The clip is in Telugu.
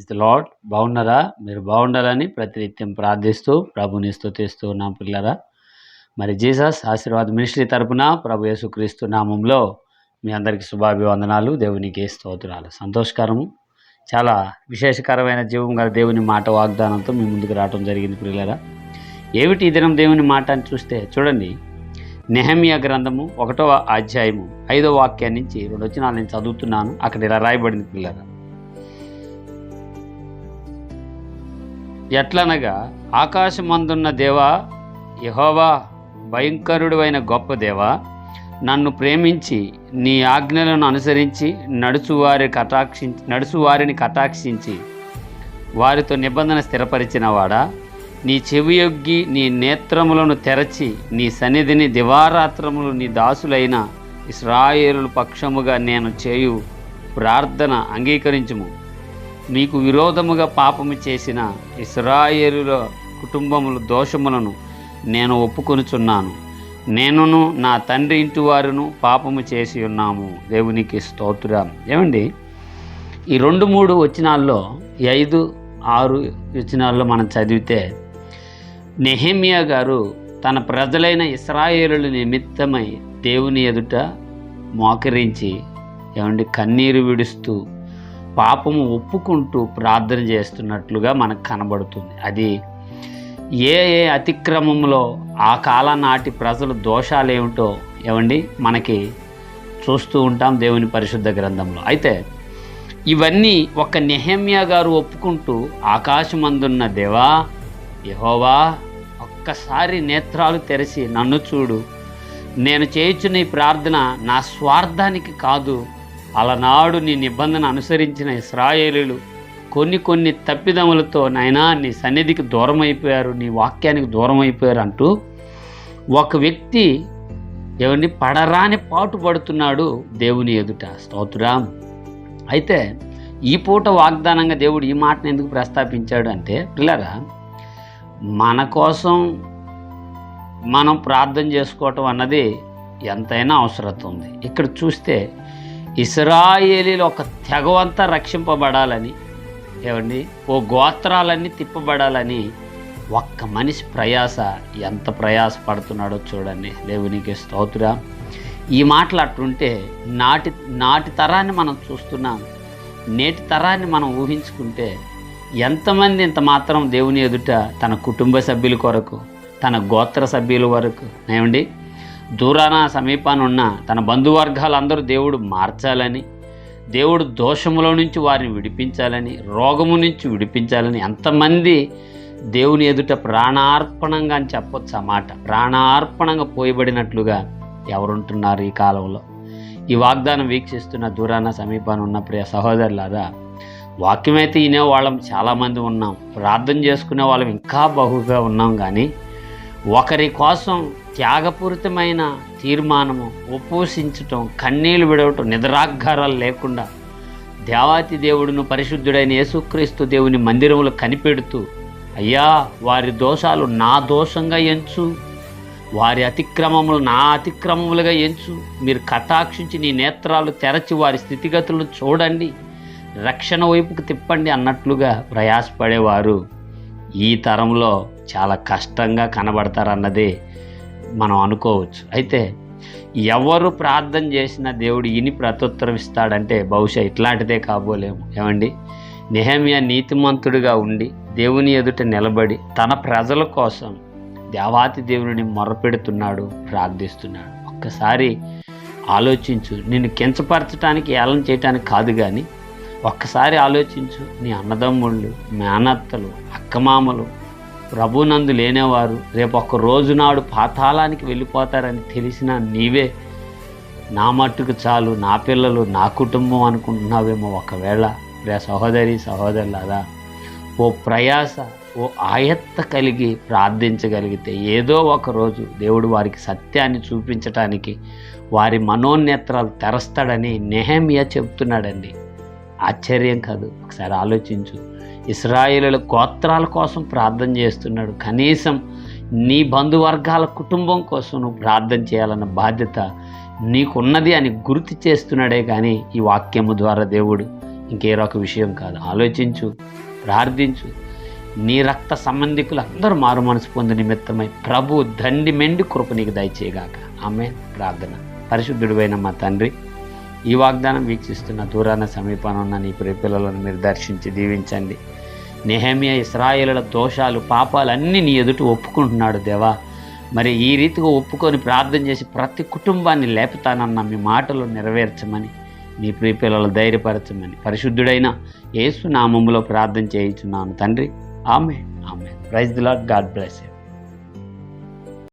The lord. బాగున్నారా? మీరు బాగుండాలని ప్రతినిత్యం ప్రార్థిస్తూ ప్రభుని స్తుతిస్తూ ఉన్నాం పిల్లరా. మరి జీసస్ ఆశీర్వాద మినిస్ట్రీ తరపున ప్రభు యేసుక్రీస్తు నామంలో మీ అందరికీ శుభాభివందనాలు. దేవునికి స్తోత్రాలు. సంతోషకరము, చాలా విశేషకరమైన జీవం గల దేవుని మాట వాగ్దానంతో మీ ముందుకు రావడం జరిగింది పిల్లరా. ఏమిటి ఈ దినం దేవుని మాట అని చూస్తే చూడండి, నెహెమ్యా గ్రంథము 1వ అధ్యాయము 5వ వాక్యం నుంచి 2 వచనాలు నేను చదువుతున్నాను. అక్కడ ఇలా రాయబడింది పిల్లరా. ఎట్లనగా, ఆకాశమందున్న దేవా యెహోవా, భయంకరుడు అయిన గొప్ప దేవా, నన్ను ప్రేమించి నీ ఆజ్ఞలను అనుసరించి నడుచువారిని కటాక్షించి వారితో నిబంధన స్థిరపరిచిన వాడా, నీ చెవియొగ్గి నీ నేత్రములను తెరచి నీ సన్నిధిని దివారాత్రములు నీ దాసులైన ఇశ్రాయేలుల పక్షముగా నేను చేయు ప్రార్థన అంగీకరించుము. మీకు విరోధముగా పాపము చేసిన ఇశ్రాయేలుల కుటుంబముల దోషములను నేను ఒప్పుకొనుచున్నాను. నేనును నా తండ్రి ఇంటి వారును పాపము చేసి ఉన్నాము. దేవునికి స్తోత్రం. ఏమండి, ఈ 2-3 వచనాల్లో, ఈ 5-6 వచనాల్లో మనం చదివితే, నెహెమ్యా గారు తన ప్రజలైన ఇశ్రాయేలుల నిమిత్తమై దేవుని ఎదుట మోకరించి కన్నీరు విడుస్తూ పాపము ఒప్పుకుంటూ ప్రార్థన చేస్తున్నట్లుగా మనకు కనబడుతుంది. అది ఏ అతిక్రమంలో ఆ కాలం నాటి ప్రజల దోషాలు ఏమిటో మనకి చూస్తూ ఉంటాం దేవుని పరిశుద్ధ గ్రంథంలో. అయితే ఇవన్నీ ఒక నెహెమ్యా గారు ఒప్పుకుంటూ, ఆకాశమందున్న దేవా యెహోవా, ఒక్కసారి నేత్రాలు తెరిచి నన్ను చూడు. నేను చేయుచున్న ఈ ప్రార్థన నా స్వార్థానికి కాదు. అలనాడు నీ నిబంధన అనుసరించిన ఇశ్రాయేలీయులు కొన్ని తప్పిదములతో నాయనా నీ సన్నిధికి దూరం అయిపోయారు, నీ వాక్యానికి దూరం అయిపోయారు అంటూ ఒక వ్యక్తి పడరాని పాటు పడుతున్నాడు దేవుని ఎదుట. స్తోత్రం. అయితే ఈ పూట వాగ్దానంగా దేవుడు ఈ మాటను ఎందుకు ప్రస్తావించాడు అంటే, పిల్లరా, మన కోసం మనం ప్రార్థన చేసుకోవటం అన్నది ఎంతైనా అవసరం ఉంది. ఇక్కడ చూస్తే ఇశ్రాయేలీలు ఒక తెగవంతా రక్షింపబడాలని, ఓ గోత్రాలన్నీ తిప్పబడాలని ఒక్క మనిషి ప్రయాస ఎంత ప్రయాసపడుతున్నాడో చూడండి. దేవునికి స్తోత్రం. ఈ మాటలు అట్టుంటే నాటి తరాన్ని మనం చూస్తున్నాం. నేటి తరాన్ని మనం ఊహించుకుంటే ఎంతమంది ఇంత మాత్రం దేవుని ఎదుట తన కుటుంబ సభ్యుల కొరకు, తన గోత్ర సభ్యుల వరకు, దూరాన సమీపాన ఉన్న తన బంధువర్గాలందరూ దేవుడు మార్చాలని, దేవుడు దోషములో నుంచి వారిని విడిపించాలని, రోగము నుంచి విడిపించాలని ఎంతమంది దేవుని ఎదుట ప్రాణార్పణంగా అని చెప్పొచ్చు. ఆ మాట ప్రాణార్పణంగా పోయబడినట్లుగా ఎవరుంటున్నారు ఈ కాలంలో? ఈ వాగ్దానం వీక్షిస్తున్న దూరాన సమీపాన ఉన్న ప్రియ సహోదరులారా, వాక్యమైతే వినే వాళ్ళం చాలామంది ఉన్నాం, ప్రార్థన చేసుకునే వాళ్ళం ఇంకా బహుగా ఉన్నాం. కానీ ఒకరి కోసం త్యాగపూరితమైన తీర్మానము, ఉపవసించటం, కన్నీళ్లు విడవటం, నిద్రాగారాలు లేకుండా దేవాతి దేవుడును పరిశుద్ధుడైన యేసుక్రీస్తు దేవుని మందిరములు కనిపెడుతూ, అయ్యా వారి దోషాలు నా దోషంగా ఎంచు, వారి అతిక్రమములు నా అతిక్రమములుగా ఎంచు, మీరు కటాక్షించి నీ నేత్రాలు తెరచి వారి స్థితిగతులను చూడండి, రక్షణ వైపుకు తిప్పండి అన్నట్లుగా ప్రయాసపడేవారు ఈ తరంలో చాలా కష్టంగా కనబడతారన్నదే మనం అనుకోవచ్చు. అయితే ఎవరు ప్రార్థన చేసినా దేవుడు ఇని ప్రత్యుత్తరం ఇస్తాడంటే బహుశా ఇట్లాంటిదే కాబోలేము. నెహెమ్యా నీతిమంతుడిగా ఉండి దేవుని ఎదుట నిలబడి తన ప్రజల కోసం దేవాతి దేవుని మొరపెడుతున్నాడు, ప్రార్థిస్తున్నాడు. ఒక్కసారి ఆలోచించు. నిన్ను కించపరచడానికి, ఏళన చేయటానికి కాదు, కానీ ఒక్కసారి ఆలోచించు. నీ అన్నదమ్ముళ్ళు, మేనత్తలు, అక్కమామలు, ప్రభునందు లేనేవారు రేపు ఒక్క రోజు నాడు పాతాళానికి వెళ్ళిపోతారని తెలిసినా నీవే నా మట్టుకు చాలు, నా పిల్లలు, నా కుటుంబం అనుకుంటున్నావేమో. ఒకవేళ సహోదరి సహోదరులారా, ఓ ప్రయాస, ఓ ఆయత్త కలిగి ప్రార్థించగలిగితే ఏదో ఒక రోజు దేవుడు వారికి సత్యాన్ని చూపించటానికి వారి మనోనేత్రాలు తెరస్తాడని నెహెమ్యా చెప్తున్నాడండి. ఆశ్చర్యం కాదు? ఒకసారి ఆలోచించు. ఇశ్రాయేలుల గోత్రాల కోసం ప్రార్థన చేస్తున్నాడు. కనీసం నీ బంధువర్గాల కుటుంబం కోసం నువ్వు ప్రార్థన చేయాలన్న బాధ్యత నీకున్నది అని గుర్తు చేస్తున్నాడే కానీ ఈ వాక్యము ద్వారా దేవుడు ఇంకేరొక విషయం కాదు. ఆలోచించు, ప్రార్థించు. నీ రక్త సంబంధికులు అందరూ మారు మనసు పొందు నిమిత్తమై ప్రభు దండి మెండి కృప నీకు దయచేయగాక. ఆమేన్. ప్రార్థన. పరిశుద్ధుడైన మా తండ్రి, ఈ వాగ్దానం వీక్షిస్తున్న దూరాన సమీపాన ఉన్న నీ ప్రియ పిల్లలను మీరు దర్శించి దీవించండి. నెహెమ్యా ఇశ్రాయేలుల దోషాలు, పాపాలు అన్నీ నీ ఎదుట ఒప్పుకుంటున్నాడు దేవా. మరి ఈ రీతిగా ఒప్పుకొని ప్రార్థన చేసి ప్రతి కుటుంబాన్ని లేపుతానన్న మీ మాటలు నెరవేర్చమని, నీ ప్రియ పిల్లలు ధైర్యపరచమని పరిశుద్ధుడైన యేసు నామములో ప్రార్థన చేయుచున్నాను తండ్రి. Amen. Amen. Praise the lord. God bless you.